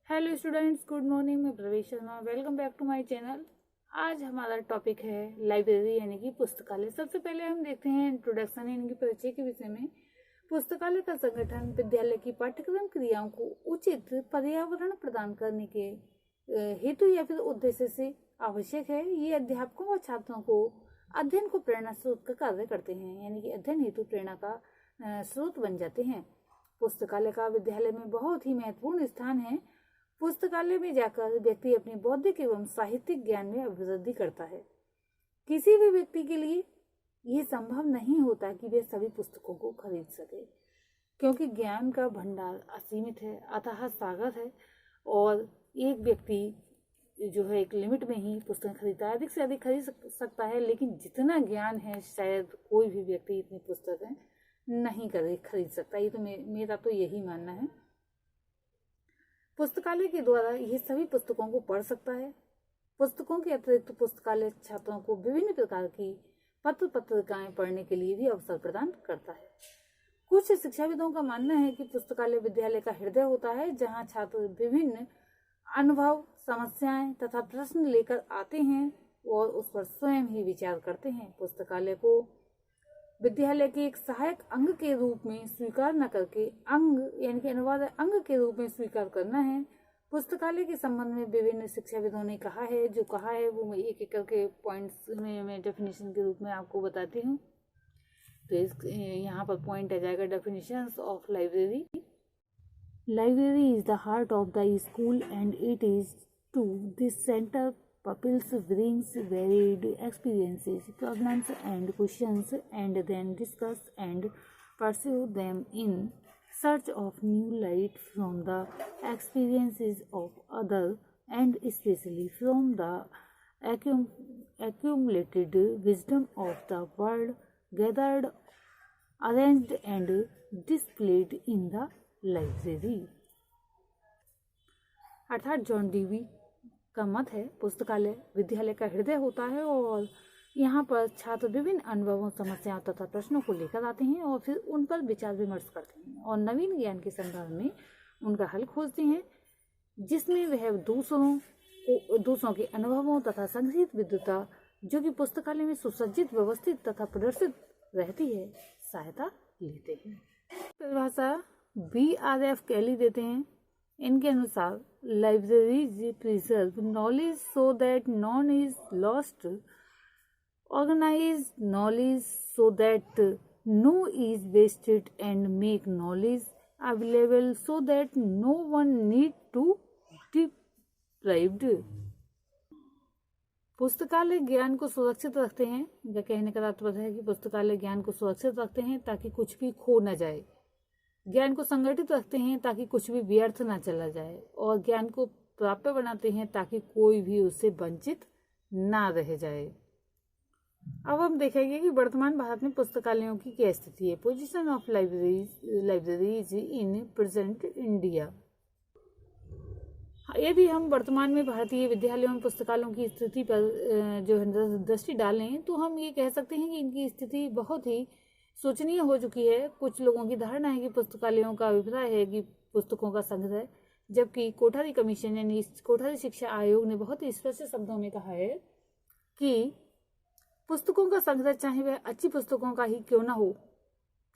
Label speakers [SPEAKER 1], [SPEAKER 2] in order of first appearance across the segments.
[SPEAKER 1] Hello students, good morning. मैं Pravesh Sharma, welcome back to my channel. आज हमारा टॉपिक है लाइब्रेरी यानी कि पुस्तकालय। सबसे पहले हम देखते हैं इंट्रोडक्शन यानी कि परिचय के विषय में। पुस्तकालय का संगठन विद्यालय की पाठ्यक्रम क्रियाओं को उचित पर्यावरण प्रदान करने के हेतु या फिर उद्देश्य से आवश्यक है। ये अध्यापकों और छात्रों को अध्ययन को प्रेरणा स्रोत का कार्य करते हैं, यानी कि अध्ययन हेतु प्रेरणा का स्रोत बन जाते हैं। पुस्तकालय का विद्यालय में बहुत ही महत्वपूर्ण स्थान है। पुस्तकालय में जाकर व्यक्ति अपने बौद्धिक एवं साहित्यिक ज्ञान में अभिवृद्धि करता है। किसी भी व्यक्ति के लिए यह संभव नहीं होता कि वे सभी पुस्तकों को खरीद सके, क्योंकि ज्ञान का भंडार असीमित है, अथाह सागर है, और एक व्यक्ति जो है एक लिमिट में ही पुस्तक खरीदता है। अधिक से अधिक खरीद सकता है, लेकिन जितना ज्ञान है शायद कोई भी व्यक्ति इतनी पुस्तकें नहीं खरीद सकता। ये तो मेरा तो यही मानना है। पुस्तकालय के द्वारा ये सभी पुस्तकों को पढ़ सकता है। पुस्तकों के अतिरिक्त पुस्तकालय छात्रों को विभिन्न प्रकार की पत्रिकाएं पढ़ने के लिए भी अवसर प्रदान करता है। कुछ शिक्षाविदों का मानना है कि पुस्तकालय विद्यालय का हृदय होता है, जहां छात्र विभिन्न अनुभव, समस्याएं तथा प्रश्न लेकर आते हैं और उस पर स्वयं ही विचार करते हैं। पुस्तकालय को विद्यालय के एक सहायक अंग के रूप में स्वीकार न करके अंग यानी कि अनिवार्य अंग के रूप में स्वीकार करना है। पुस्तकालय के संबंध में विभिन्न शिक्षाविदों ने कहा है वो मैं एक एक करके पॉइंट्स में मैं डेफिनेशन के रूप में आपको बताती हूँ। तो यहाँ पर पॉइंट आ जाएगा definitions of library. Library is the heart of the school and it is to this centre pupils brings varied experiences, problems and questions, and then discuss and pursue them in search of new light from the experiences of others, and especially from the accumulated wisdom of the world gathered, arranged and displayed in the library। अर्थात John Dewey का मत है पुस्तकालय विद्यालय का हृदय होता है और यहाँ पर छात्र विभिन्न अनुभवों, समस्याओं तथा प्रश्नों को लेकर आते हैं और फिर उन पर विचार विमर्श करते हैं और नवीन ज्ञान के संदर्भ में उनका हल खोजते हैं, जिसमें वह दूसरों के अनुभवों तथा संग्रहित विद्वता जो कि पुस्तकालय में सुसज्जित, व्यवस्थित तथा प्रदर्शित रहती है, सहायता लेते हैं। परिभाषा BRF कैली देते हैं। इनके अनुसार libraries preserve knowledge so that none is lost, organise knowledge so that no is wasted, and make knowledge available so that no one need to deprived. पुस्तकालय ज्ञान को सुरक्षित रखते हैं। यह कहने का तात्पर्य है कि पुस्तकालय ज्ञान को सुरक्षित रखते हैं ताकि कुछ भी खो न जाए, ज्ञान को संगठित रखते हैं ताकि कुछ भी व्यर्थ ना चला जाए, और ज्ञान को प्राप्य बनाते हैं ताकि कोई भी उससे वंचित ना रह जाए। अब हम देखेंगे कि वर्तमान भारत में पुस्तकालयों की क्या स्थिति है। Position of libraries in present India. यदि हम वर्तमान में भारतीय विद्यालयों में पुस्तकालयों की स्थिति पर जो है दृष्टि डालें तो हम ये कह सकते हैं कि इनकी स्थिति बहुत ही सोचनीय हो चुकी है। कुछ लोगों की धारणा है कि पुस्तकालयों का अभिप्राय है कि पुस्तकों का संग्रह, जबकि कोठारी कमीशन यानी कोठारी शिक्षा आयोग ने बहुत ही स्पष्ट शब्दों में कहा है कि पुस्तकों का संग्रह चाहे वह अच्छी पुस्तकों का ही क्यों ना हो,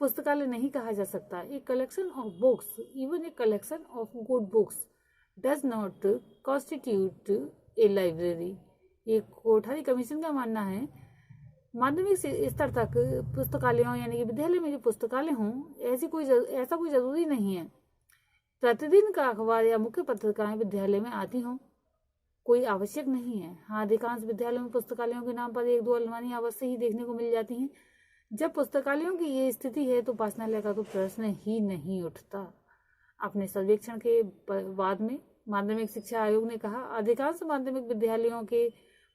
[SPEAKER 1] पुस्तकालय नहीं कहा जा सकता। A collection of books, even a collection of good books, does not constitute a library. ये कोठारी कमीशन का मानना है। माध्यमिक स्तर तक पुस्तकालयों यानी कि विद्यालय में जो पुस्तकालय हों, ऐसा कोई जरूरी नहीं है प्रतिदिन का अखबार या मुख्य पत्रिकाएं विद्यालय में आती हों, कोई आवश्यक नहीं है। हाँ, अधिकांश विद्यालयों में पुस्तकालयों के नाम पर एक दो अलमारियां अवश्य ही देखने को मिल जाती हैं। जब पुस्तकालयों की ये स्थिति है तो वाचनालय का तो प्रश्न ही नहीं उठता। अपने सर्वेक्षण के बाद में माध्यमिक शिक्षा आयोग ने कहा, अधिकांश माध्यमिक विद्यालयों के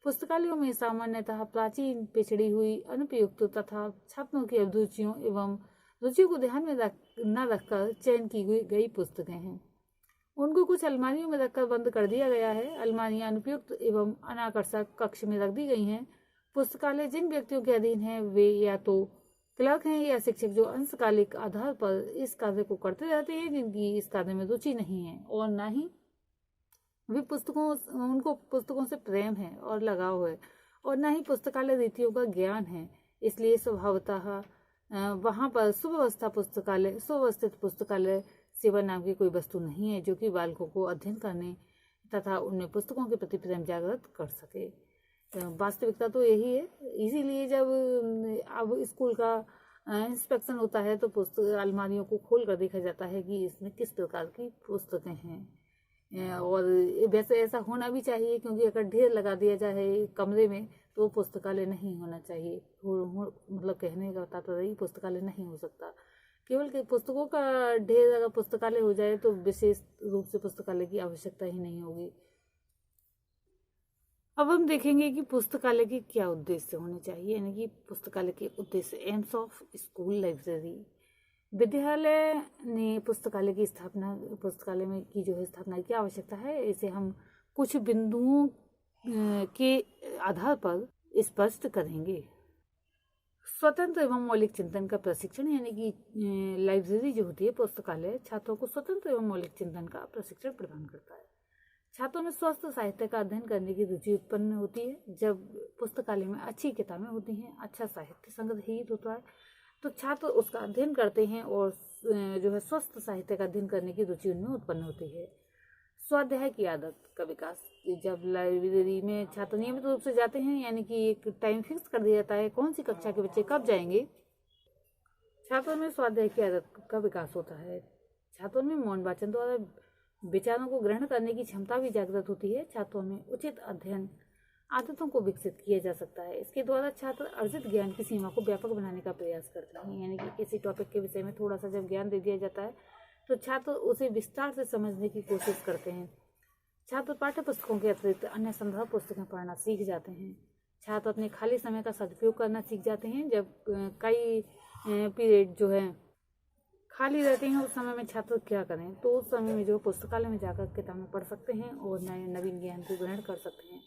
[SPEAKER 1] पुस्तकालयों में सामान्यतः प्राचीन, पिछड़ी हुई, अनुपयुक्त तथा छात्रों की अभिरुचियों एवं रुचियों को ध्यान में न रखकर चयन की गई पुस्तकें हैं। उनको कुछ अलमारियों में रखकर बंद कर दिया गया है। अलमारियां अनुपयुक्त एवं अनाकर्षक कक्ष में रख दी गई हैं। पुस्तकालय जिन व्यक्तियों के अधीन है वे या तो क्लर्क हैं या शिक्षक जो अंशकालिक आधार पर इस कार्य को करते रहते हैं, जिनकी इस कार्य में रुचि नहीं है और न ही उनको पुस्तकों से प्रेम है और लगाव है, और न ही पुस्तकालय रीतियों का ज्ञान है। इसलिए स्वभावतः वहाँ पर सुव्यवस्थित पुस्तकालय सेवा नाम की कोई वस्तु नहीं है जो कि बालकों को अध्ययन करने तथा उनमें पुस्तकों के प्रति प्रेम जागृत कर सके। वास्तविकता तो यही है। इसीलिए जब अब स्कूल का इंस्पेक्शन होता है तो पुस्तक अलमारियों को खोल कर देखा जाता है कि इसमें किस प्रकार की पुस्तकें हैं। और वैसे ऐसा होना भी चाहिए, क्योंकि अगर ढेर लगा दिया जाए कमरे में तो पुस्तकालय नहीं होना चाहिए। मतलब कहने का तात्पर्य पुस्तकालय नहीं हो सकता। केवल पुस्तकों का ढेर अगर पुस्तकालय हो जाए तो विशेष रूप से पुस्तकालय की आवश्यकता ही नहीं होगी। अब हम देखेंगे कि पुस्तकालय के क्या उद्देश्य होने चाहिए, यानी कि पुस्तकालय के उद्देश्य। AIIMS of school library. विद्यालय ने पुस्तकालय में की जो है स्थापना की आवश्यकता है, इसे हम कुछ बिंदुओं के आधार पर स्पष्ट करेंगे। स्वतंत्र एवं मौलिक चिंतन का प्रशिक्षण, यानी कि लाइब्रेरी जो होती है पुस्तकालय छात्रों को स्वतंत्र एवं मौलिक चिंतन का प्रशिक्षण प्रदान करता है। छात्रों में स्वस्थ साहित्य का अध्ययन करने की रुचि उत्पन्न होती है। जब पुस्तकालय में अच्छी किताबें होती हैं, अच्छा साहित्य संग्रहित होता है, तो छात्र उसका अध्ययन करते हैं और जो है स्वस्थ साहित्य का अध्ययन करने की रुचि उनमें उत्पन्न होती है। स्वाध्याय की आदत का विकास। जब लाइब्रेरी में छात्र नियमित रूप से जाते हैं, यानी कि एक टाइम फिक्स कर दिया जाता है कौन सी कक्षा के बच्चे कब जाएंगे, छात्रों में स्वाध्याय की आदत का विकास होता है। छात्रों में मौन वाचन द्वारा विचारों को ग्रहण करने की क्षमता भी जागृत होती है। छात्रों में उचित अध्ययन आदतों को विकसित किया जा सकता है। इसके द्वारा छात्र अर्जित ज्ञान की सीमा को व्यापक बनाने का प्रयास करते हैं, यानी कि किसी टॉपिक के विषय में थोड़ा सा जब ज्ञान दे दिया जाता है तो छात्र उसे विस्तार से समझने की कोशिश करते हैं। छात्र पाठ्य पुस्तकों के अतिरिक्त अन्य संदर्भ पुस्तकें पढ़ना सीख जाते हैं। छात्र अपने खाली समय का सदुपयोग करना सीख जाते हैं। जब कई पीरियड जो है खाली रहते हैं, उस समय में छात्र क्या करें, तो उस समय में जो पुस्तकालय में जाकर किताबें पढ़ सकते हैं और नए नवीन ज्ञान को ग्रहण कर सकते हैं।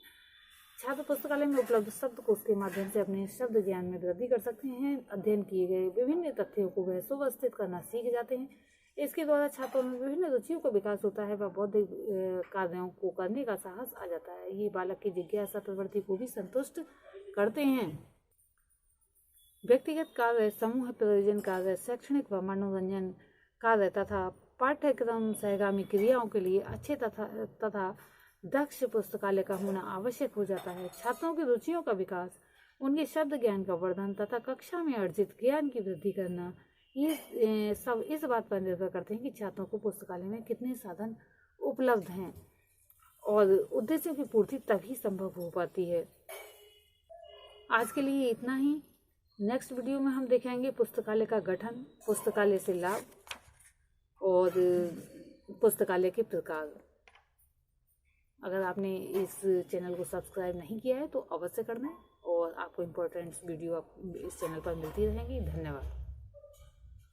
[SPEAKER 1] छात्र पुस्तकालय में उपलब्ध शब्दकोश के माध्यम से अपने शब्द ज्ञान में वृद्धि कर सकते हैं। अध्ययन किए गए विभिन्न तथ्यों को वह सुव्यवस्थित करना सीख जाते हैं। इसके द्वारा छात्रों में विभिन्न रुचियों का विकास होता है व बौद्धिक कार्यों को करने का साहस आ जाता है। ये बालक की जिज्ञासा प्रवृत्ति को भी संतुष्ट करते हैं। व्यक्तिगत कार्य, समूह प्रयोजन कार्य, शैक्षणिक व मनोरंजन कार्य तथा पाठ्यक्रम सहगामी क्रियाओं के लिए अच्छे तथा दक्ष पुस्तकालय का होना आवश्यक हो जाता है। छात्रों की रुचियों का विकास, उनके शब्द ज्ञान का वर्धन तथा कक्षा में अर्जित ज्ञान की वृद्धि करना, ये सब इस बात पर निर्भर करते हैं कि छात्रों को पुस्तकालय में कितने साधन उपलब्ध हैं, और उद्देश्यों की पूर्ति तभी संभव हो पाती है। आज के लिए इतना ही। नेक्स्ट वीडियो में हम देखेंगे पुस्तकालय का गठन, पुस्तकालय से लाभ और पुस्तकालय के प्रकार। अगर आपने इस चैनल को सब्सक्राइब नहीं किया है तो अवश्य करना है, और आपको इम्पोर्टेंट वीडियो इस चैनल पर मिलती रहेंगी। धन्यवाद।